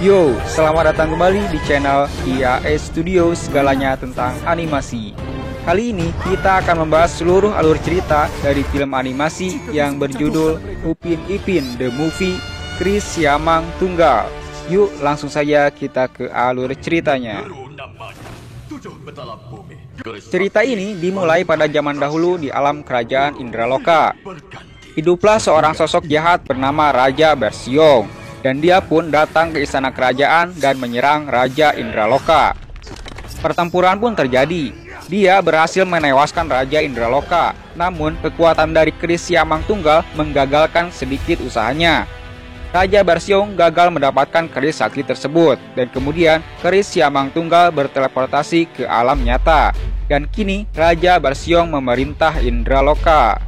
Yo, selamat datang kembali di channel IAS Studio, segalanya tentang animasi. Kali ini kita akan membahas seluruh alur cerita dari film animasi yang berjudul Upin Ipin The Movie Chris Siamang Tunggal. Yuk langsung saja kita ke alur ceritanya. Cerita ini dimulai pada zaman dahulu di alam kerajaan Indraloka. Hiduplah seorang sosok jahat bernama Raja Bersiong. Dan dia pun datang ke istana kerajaan dan menyerang Raja Indraloka. Pertempuran pun terjadi. Dia berhasil menewaskan Raja Indraloka. Namun kekuatan dari Chris Siamang Tunggal menggagalkan sedikit usahanya. Raja Bersiong gagal mendapatkan keris sakti tersebut. Dan kemudian Chris Siamang Tunggal berteleportasi ke alam nyata. Dan kini Raja Bersiong memerintah Indraloka.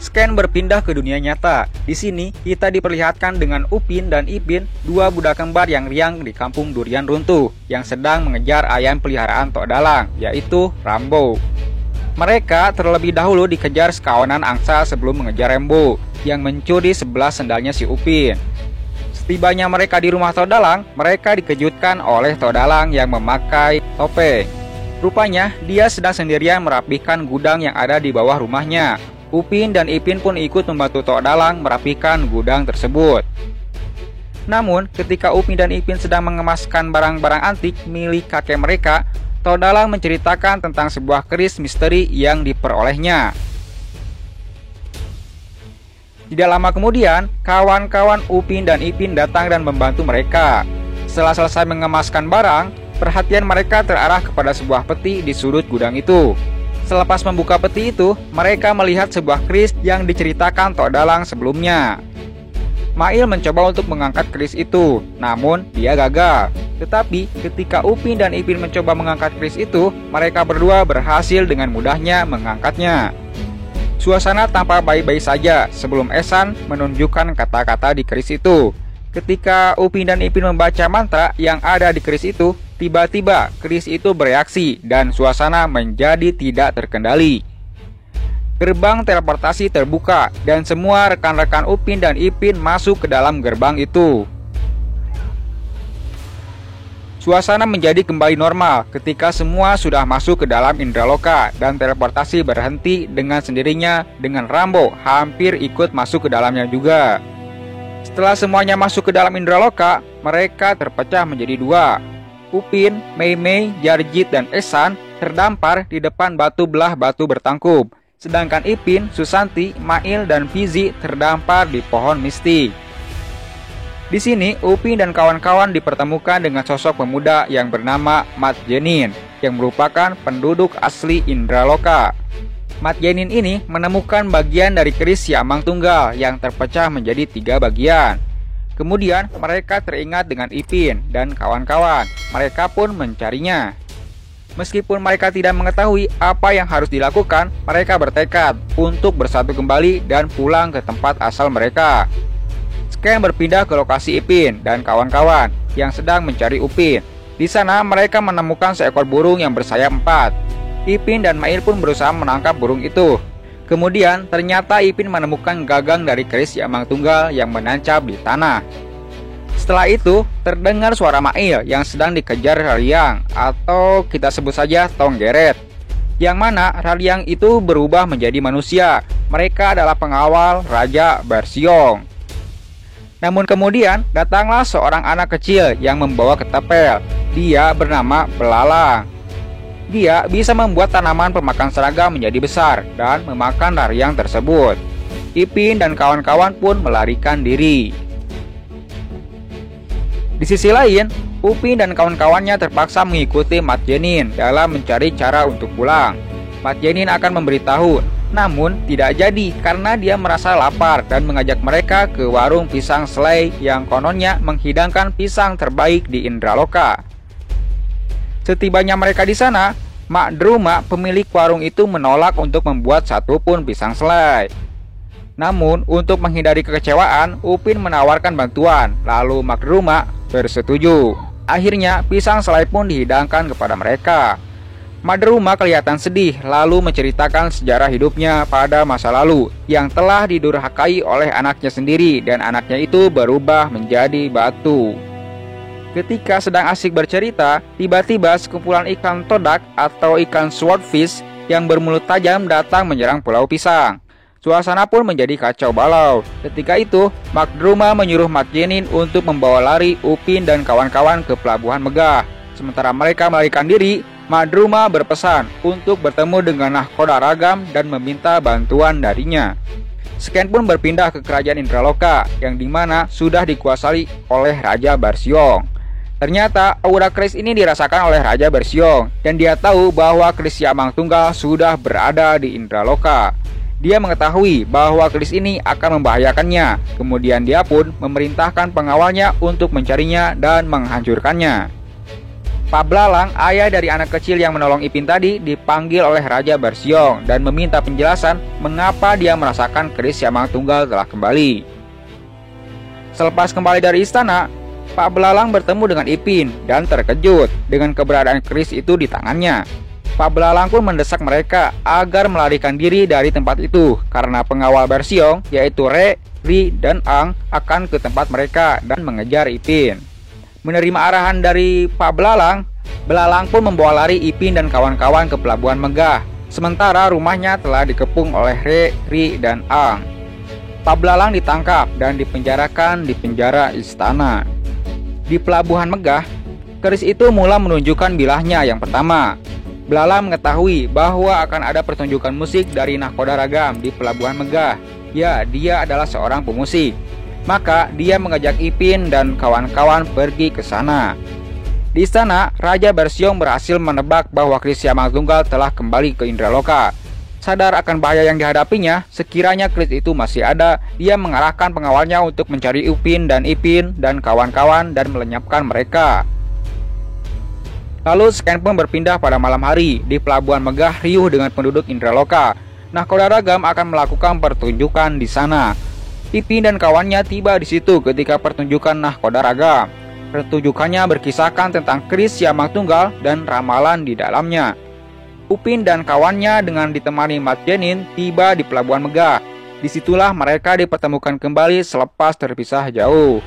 Scan berpindah ke dunia nyata. Di sini kita diperlihatkan dengan Upin dan Ipin, dua budak kembar yang riang di kampung durian runtuh yang sedang mengejar ayam peliharaan Tok Dalang, yaitu Rambo. Mereka terlebih dahulu dikejar sekawanan angsa sebelum mengejar Rambo yang mencuri 11 sendalnya si Upin. Setibanya mereka di rumah Tok Dalang, mereka dikejutkan oleh Tok Dalang yang memakai topeng. Rupanya dia sedang sendirian merapihkan gudang yang ada di bawah rumahnya. Upin dan Ipin pun ikut membantu Tok Dalang merapikan gudang tersebut. Namun, ketika Upin dan Ipin sedang mengemaskan barang-barang antik milik kakek mereka, Tok Dalang menceritakan tentang sebuah keris misteri yang diperolehnya. Tidak lama kemudian, kawan-kawan Upin dan Ipin datang dan membantu mereka. Setelah selesai mengemaskan barang, perhatian mereka terarah kepada sebuah peti di sudut gudang itu. Selepas membuka peti itu, mereka melihat sebuah keris yang diceritakan Tok Dalang sebelumnya. Mail mencoba untuk mengangkat keris itu, namun dia gagal. Tetapi ketika Upin dan Ipin mencoba mengangkat keris itu, mereka berdua berhasil dengan mudahnya mengangkatnya. Suasana tampak baik-baik saja sebelum Ehsan menunjukkan kata-kata di keris itu. Ketika Upin dan Ipin membaca mantra yang ada di keris itu, tiba-tiba keris itu bereaksi dan suasana menjadi tidak terkendali. Gerbang teleportasi terbuka dan semua rekan-rekan Upin dan Ipin masuk ke dalam gerbang itu. Suasana menjadi kembali normal ketika semua sudah masuk ke dalam Indraloka dan teleportasi berhenti dengan sendirinya dengan Rambo hampir ikut masuk ke dalamnya juga. Setelah semuanya masuk ke dalam Indraloka, mereka terpecah menjadi dua. Upin, Mei Mei, Jarjit, dan Ehsan terdampar di depan batu belah batu bertangkup. Sedangkan Ipin, Susanti, Mail, dan Fizi terdampar di pohon mistik. Di sini, Upin dan kawan-kawan dipertemukan dengan sosok pemuda yang bernama Mat Jenin, yang merupakan penduduk asli Indraloka. Mat Jenin ini menemukan bagian dari keris Siamang Tunggal yang terpecah menjadi 3 bagian. Kemudian mereka teringat dengan Ipin dan kawan-kawan. Mereka pun mencarinya. Meskipun mereka tidak mengetahui apa yang harus dilakukan, mereka bertekad untuk bersatu kembali dan pulang ke tempat asal mereka. Scan berpindah ke lokasi Ipin dan kawan-kawan yang sedang mencari Upin. Di sana mereka menemukan seekor burung yang bersayap 4. Ipin dan Mail pun berusaha menangkap burung itu. Kemudian ternyata Ipin menemukan gagang dari keris Siamang Tunggal yang menancap di tanah. Setelah itu terdengar suara Mail yang sedang dikejar Raliang, atau kita sebut saja Tong Geret, yang mana Raliang itu berubah menjadi manusia. Mereka adalah pengawal Raja Bersiong. Namun kemudian datanglah seorang anak kecil yang membawa ketapel. Dia bernama Belalang. Dia bisa membuat tanaman pemakan serangga menjadi besar dan memakan Raliang tersebut. Ipin dan kawan-kawan pun melarikan diri. Di sisi lain, Upin dan kawan-kawannya terpaksa mengikuti Mat Jenin dalam mencari cara untuk pulang. Mat Jenin akan memberitahu, namun tidak jadi karena dia merasa lapar dan mengajak mereka ke warung pisang selai yang kononnya menghidangkan pisang terbaik di Indraloka. Setibanya mereka di sana, Mak Druma, pemilik warung itu menolak untuk membuat satupun pisang selai. Namun, untuk menghindari kekecewaan, Upin menawarkan bantuan, lalu Mak Druma bersetuju. Akhirnya, pisang selai pun dihidangkan kepada mereka. Madruma kelihatan sedih lalu menceritakan sejarah hidupnya pada masa lalu yang telah didurhakai oleh anaknya sendiri dan anaknya itu berubah menjadi batu. Ketika sedang asik bercerita, tiba-tiba sekumpulan ikan todak atau ikan swordfish yang bermulut tajam datang menyerang Pulau Pisang. Suasana pun menjadi kacau balau. Ketika itu, Madruma menyuruh Mat Jenin untuk membawa lari Upin dan kawan-kawan ke Pelabuhan Megah. Sementara mereka melarikan diri, Madruma berpesan untuk bertemu dengan Nahkoda Ragam dan meminta bantuan darinya. Sken pun berpindah ke kerajaan Indraloka yang dimana sudah dikuasai oleh Raja Barsiong. Ternyata aura keris ini dirasakan oleh Raja Barsiong dan dia tahu bahwa keris Siamang Tunggal sudah berada di Indraloka. Dia mengetahui bahwa keris ini akan membahayakannya. Kemudian dia pun memerintahkan pengawalnya untuk mencarinya dan menghancurkannya. Pak Belalang, ayah dari anak kecil yang menolong Ipin tadi, dipanggil oleh Raja Barsiong dan meminta penjelasan mengapa dia merasakan keris Siamang Tunggal telah kembali. Selepas kembali dari istana, Pak Belalang bertemu dengan Ipin dan terkejut dengan keberadaan keris itu di tangannya. Pak Belalang pun mendesak mereka agar melarikan diri dari tempat itu karena pengawal Barsiong yaitu Re, Ri, dan Ang akan ke tempat mereka dan mengejar Ipin. Menerima arahan dari Pak Belalang, Belalang pun membawa lari Ipin dan kawan-kawan ke Pelabuhan Megah. Sementara rumahnya telah dikepung oleh Re, Ri, dan Ang. Pak Belalang ditangkap dan dipenjarakan di penjara istana. Di Pelabuhan Megah, keris itu mula menunjukkan bilahnya yang pertama. Belalang mengetahui bahwa akan ada pertunjukan musik dari Nahkoda Ragam di Pelabuhan Megah. Ya, dia adalah seorang pemusik. Maka dia mengajak Ipin dan kawan-kawan pergi ke sana. Di istana, Raja Barsiong berhasil menebak bahwa keris Siamang Tunggal telah kembali ke Indraloka. Sadar akan bahaya yang dihadapinya, sekiranya keris itu masih ada, dia mengarahkan pengawalnya untuk mencari Ipin dan kawan-kawan dan melenyapkan mereka. Lalu Sken pun berpindah pada malam hari. Di Pelabuhan Megah riuh dengan penduduk Indraloka. Nahkoda Ragam akan melakukan pertunjukan di sana. Ipin dan kawannya tiba di situ ketika pertunjukan Nahkoda Ragam. Pertunjukannya berkisahkan tentang keris Siamang Tunggal dan ramalan di dalamnya. Upin dan kawannya dengan ditemani Mat Jenin tiba di Pelabuhan Megah. Disitulah mereka dipertemukan kembali selepas terpisah jauh.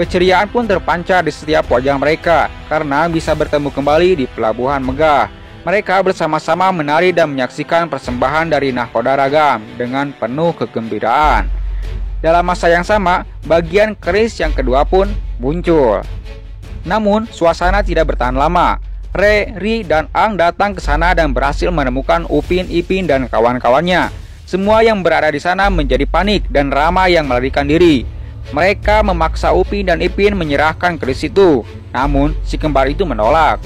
Keceriaan pun terpancar di setiap wajah mereka karena bisa bertemu kembali di Pelabuhan Megah. Mereka bersama-sama menari dan menyaksikan persembahan dari Nahkoda Ragam dengan penuh kegembiraan. Dalam masa yang sama, bagian keris yang kedua pun muncul. Namun, suasana tidak bertahan lama. Re, Ri, dan Ang datang ke sana dan berhasil menemukan Upin, Ipin, dan kawan-kawannya. Semua yang berada di sana menjadi panik dan Rama yang melarikan diri. Mereka memaksa Upin dan Ipin menyerahkan keris itu. Namun, si kembar itu menolak.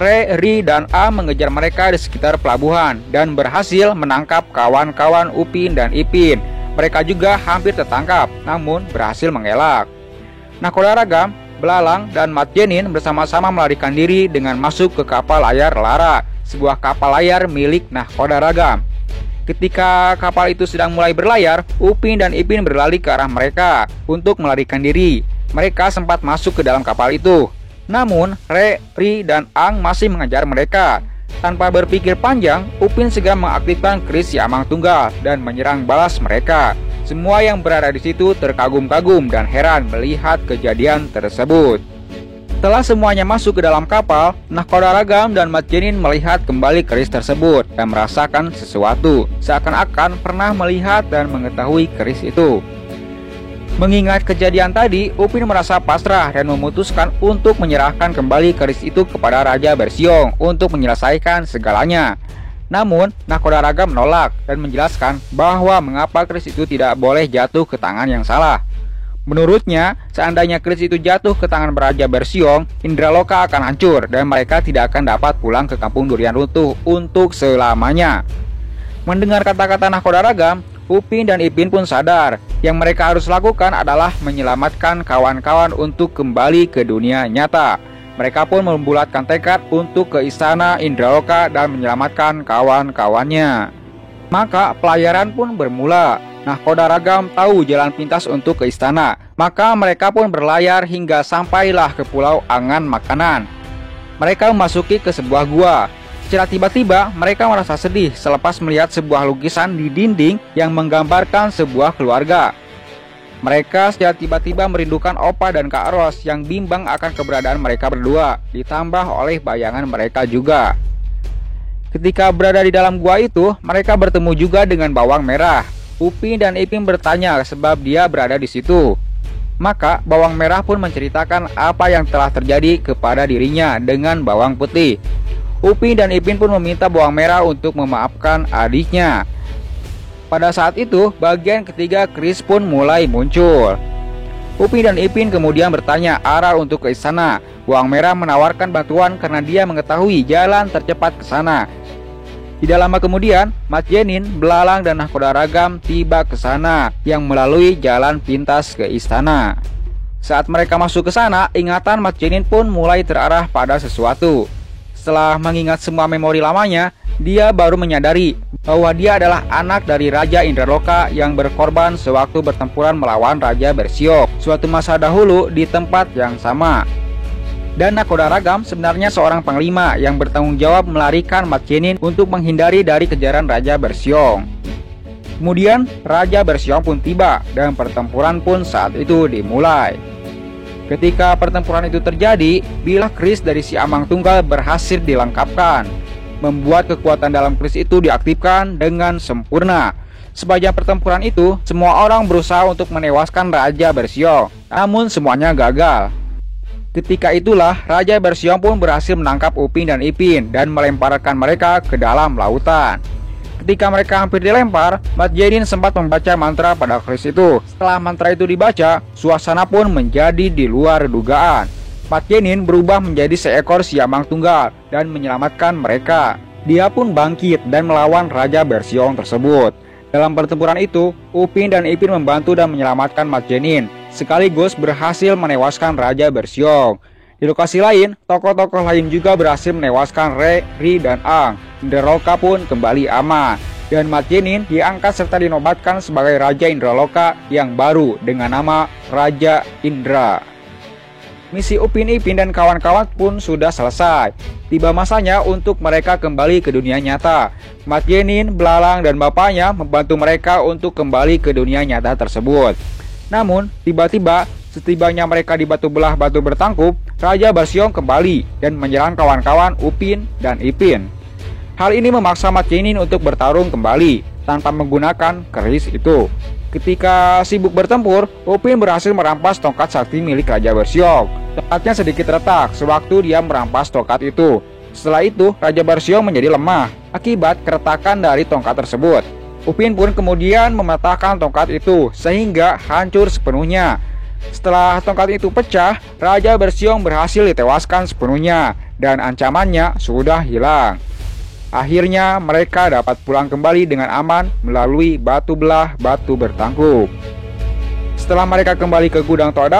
Re, Ri, dan Ang mengejar mereka di sekitar pelabuhan dan berhasil menangkap kawan-kawan Upin dan Ipin. Mereka juga hampir tertangkap, namun berhasil mengelak. Nahkoda Ragam, Belalang, dan Mat Jenin bersama-sama melarikan diri dengan masuk ke kapal layar Lara, sebuah kapal layar milik Nahkoda Ragam. Ketika kapal itu sedang mulai berlayar, Upin dan Ipin berlari ke arah mereka untuk melarikan diri. Mereka sempat masuk ke dalam kapal itu. Namun, Re, Ri, dan Ang masih mengejar mereka. Tanpa berpikir panjang, Upin segera mengaktifkan keris Siamang Tunggal dan menyerang balas mereka. Semua yang berada di situ terkagum-kagum dan heran melihat kejadian tersebut. Setelah semuanya masuk ke dalam kapal, Nahkoda Ragam dan Mat Jenin melihat kembali keris tersebut dan merasakan sesuatu, seakan-akan pernah melihat dan mengetahui keris itu. Mengingat kejadian tadi, Upin merasa pasrah dan memutuskan untuk menyerahkan kembali keris itu kepada Raja Barsiong untuk menyelesaikan segalanya. Namun, Nahkoda Ragam menolak dan menjelaskan bahwa mengapa keris itu tidak boleh jatuh ke tangan yang salah. Menurutnya, seandainya keris itu jatuh ke tangan Raja Barsiong, Indraloka akan hancur dan mereka tidak akan dapat pulang ke kampung Durian Runtuh untuk selamanya. Mendengar kata-kata Nahkoda Ragam, Upin dan Ipin pun sadar yang mereka harus lakukan adalah menyelamatkan kawan-kawan untuk kembali ke dunia nyata. Mereka pun membulatkan tekad untuk ke istana Indraloka dan menyelamatkan kawan-kawannya. Maka pelayaran pun bermula. Nahkoda Ragam tahu jalan pintas untuk ke istana. Maka mereka pun berlayar hingga sampailah ke Pulau Angan Makanan. Mereka memasuki ke sebuah gua. Secara tiba-tiba, mereka merasa sedih selepas melihat sebuah lukisan di dinding yang menggambarkan sebuah keluarga. Mereka secara tiba-tiba merindukan Opa dan Kak Ros yang bimbang akan keberadaan mereka berdua, ditambah oleh bayangan mereka juga. Ketika berada di dalam gua itu, mereka bertemu juga dengan Bawang Merah. Upin dan Ipin bertanya sebab dia berada di situ. Maka Bawang Merah pun menceritakan apa yang telah terjadi kepada dirinya dengan Bawang Putih. Upin dan Ipin pun meminta Bawang Merah untuk memaafkan adiknya. Pada saat itu, bagian ketiga Chris pun mulai muncul. Upin dan Ipin kemudian bertanya arah untuk ke istana. Bawang Merah menawarkan bantuan karena dia mengetahui jalan tercepat ke sana. Tidak lama kemudian, Mat Jenin, Belalang, dan Nahkoda Ragam tiba ke sana yang melalui jalan pintas ke istana. Saat mereka masuk ke sana, ingatan Mat Jenin pun mulai terarah pada sesuatu. Setelah mengingat semua memori lamanya, dia baru menyadari bahwa dia adalah anak dari Raja Indraloka yang berkorban sewaktu bertempuran melawan Raja Bersiok suatu masa dahulu di tempat yang sama. Dan Nahkoda Ragam sebenarnya seorang panglima yang bertanggung jawab melarikan Mat Jenin untuk menghindari dari kejaran Raja Bersiok. Kemudian Raja Bersiok pun tiba dan pertempuran pun saat itu dimulai. Ketika pertempuran itu terjadi, bilah keris dari si Amang Tunggal berhasil dilengkapkan, membuat kekuatan dalam keris itu diaktifkan dengan sempurna. Sepanjang pertempuran itu, semua orang berusaha untuk menewaskan Raja Bersiok, namun semuanya gagal. Ketika itulah Raja Bersiok pun berhasil menangkap Upin dan Ipin dan melemparkan mereka ke dalam lautan. Ketika mereka hampir dilempar, Mat Jenin sempat membaca mantra pada keris itu. Setelah mantra itu dibaca, suasana pun menjadi di luar dugaan. Mat Jenin berubah menjadi seekor siamang tunggal dan menyelamatkan mereka. Dia pun bangkit dan melawan Raja Bersiok tersebut. Dalam pertempuran itu, Upin dan Ipin membantu dan menyelamatkan Mat Jenin, sekaligus berhasil menewaskan Raja Bersiok. Di lokasi lain, tokoh-tokoh lain juga berhasil menewaskan Re, Ri, dan Ang. Indraloka pun kembali aman, dan Mat Jenin diangkat serta dinobatkan sebagai Raja Indraloka yang baru dengan nama Raja Indra. Misi Upin Ipin dan kawan-kawan pun sudah selesai. Tiba masanya untuk mereka kembali ke dunia nyata. Mat Jenin, Belalang, dan bapaknya membantu mereka untuk kembali ke dunia nyata tersebut. Namun, tiba-tiba setibanya mereka di batu belah batu bertangkup, Raja Bersiok kembali dan menyerang kawan-kawan Upin dan Ipin. Hal ini memaksa Mat Jenin untuk bertarung kembali tanpa menggunakan keris itu. Ketika sibuk bertempur, Upin berhasil merampas tongkat sakti milik Raja Bersiok. Tongkatnya sedikit retak sewaktu dia merampas tongkat itu. Setelah itu, Raja Bersiok menjadi lemah akibat keretakan dari tongkat tersebut. Upin pun kemudian mematahkan tongkat itu sehingga hancur sepenuhnya. Setelah tongkat itu pecah, Raja Bersiok berhasil ditewaskan sepenuhnya dan ancamannya sudah hilang. Akhirnya mereka dapat pulang kembali dengan aman melalui batu belah batu bertangkup. Setelah mereka kembali ke gudang Tok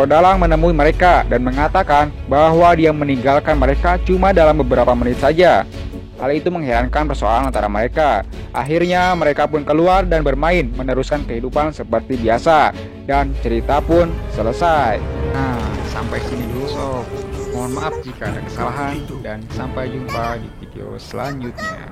Dalang menemui mereka dan mengatakan bahwa dia meninggalkan mereka cuma dalam beberapa menit saja. Hal itu mengherankan persoalan antara mereka. Akhirnya mereka pun keluar dan bermain meneruskan kehidupan seperti biasa. Dan cerita pun selesai. Nah, sampai sini dulu sob. Mohon maaf jika ada kesalahan dan sampai jumpa di video selanjutnya.